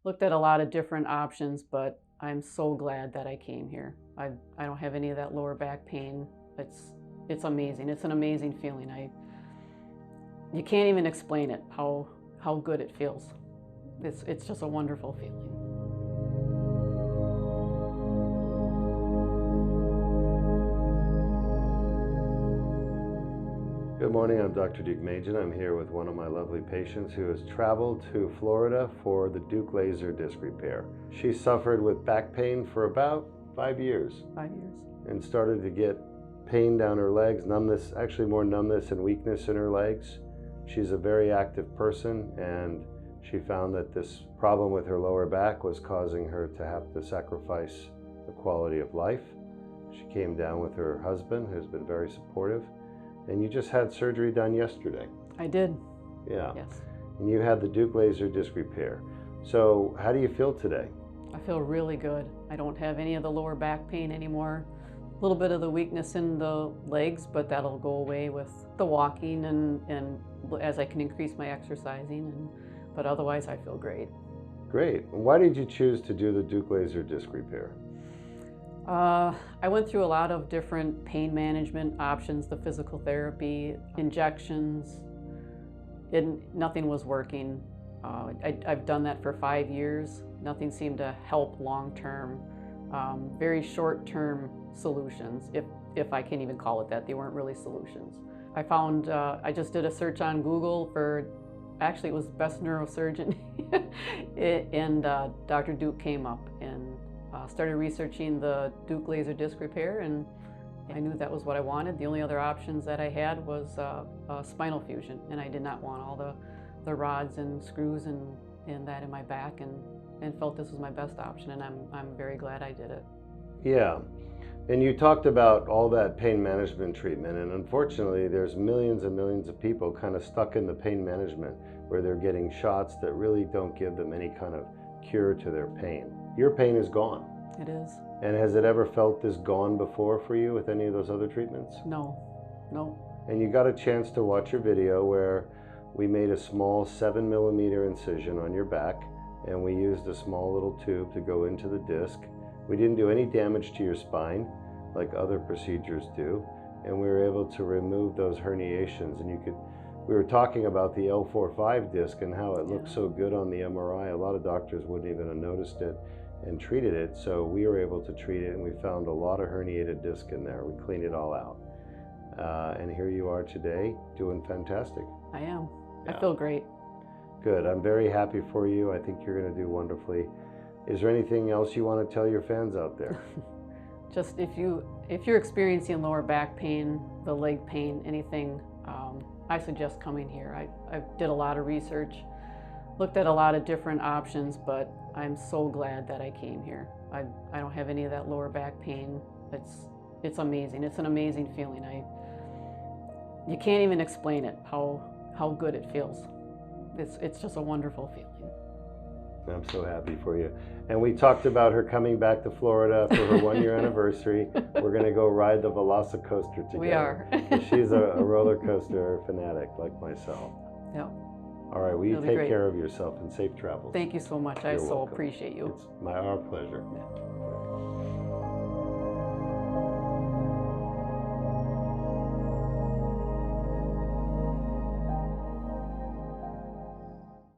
Looked at a lot of different options, but I'm so glad that I came here. I don't have any of that lower back pain. It's amazing. It's an amazing feeling. You can't even explain it, how good it feels. It's just a wonderful feeling. Good morning, I'm Dr. Deuk. I'm here with one of my lovely patients who has traveled to Florida for the Deuk laser disc repair. She suffered with back pain for about 5 years. 5 years. And started to get pain down her legs, numbness, actually more numbness and weakness in her legs. She's a very active person, and she found that this problem with her lower back was causing her to have to sacrifice the quality of life. She came down with her husband, who's been very supportive. And you just had surgery done yesterday. I did. Yeah. Yes. And you had the Deuk laser disc repair. So how do you feel today? I feel really good. I don't have any of the lower back pain anymore. A little bit of the weakness in the legs, but that'll go away with the walking and as I can increase my exercising. But otherwise, I feel great. Great. And why did you choose to do the Deuk laser disc repair? I went through a lot of different pain management options, the physical therapy, injections. Nothing was working. I've done that for 5 years. Nothing seemed to help long-term. Very short-term solutions, if I can even call it that. They weren't really solutions. I found, I just did a search on Google for, actually it was best neurosurgeon, and Dr. Deuk came up, and started researching the Deuk laser disc repair, and I knew that was what I wanted. The only other options that I had was spinal fusion, and I did not want all the rods and screws and that in my back, and felt this was my best option, and I'm very glad I did it. Yeah. And you talked about all that pain management treatment, and unfortunately there's millions and millions of people kind of stuck in the pain management where they're getting shots that really don't give them any kind of cure to their pain. Your pain is gone. It is. And has it ever felt this gone before for you with any of those other treatments? No, no. And you got a chance to watch your video where we made a small 7mm incision on your back, and we used a small little tube to go into the disc. We didn't do any damage to your spine like other procedures do, and we were able to remove those herniations. And we were talking about the L4-5 disc and how it looked so good on the MRI. A lot of doctors wouldn't even have noticed it and treated it, so we were able to treat it, and we found a lot of herniated disc in there. We cleaned it all out. And here you are today doing fantastic. I am. Yeah. I feel great. Good. I'm very happy for you. I think you're going to do wonderfully. Is there anything else you want to tell your fans out there? Just if you're experiencing lower back pain, the leg pain, anything, I suggest coming here. I did a lot of research, looked at a lot of different options, but I'm so glad that I came here. I don't have any of that lower back pain. It's amazing. It's an amazing feeling. You can't even explain it, how good it feels. It's just a wonderful feeling. I'm so happy for you. And we talked about her coming back to Florida for her 1-year anniversary. We're going to go ride the Velocicoaster together. We are. She's a roller coaster fanatic like myself. Yeah. All right, well, you take care of yourself and safe travels. Thank you so much. I so welcome. appreciate you. It's our pleasure. Yeah.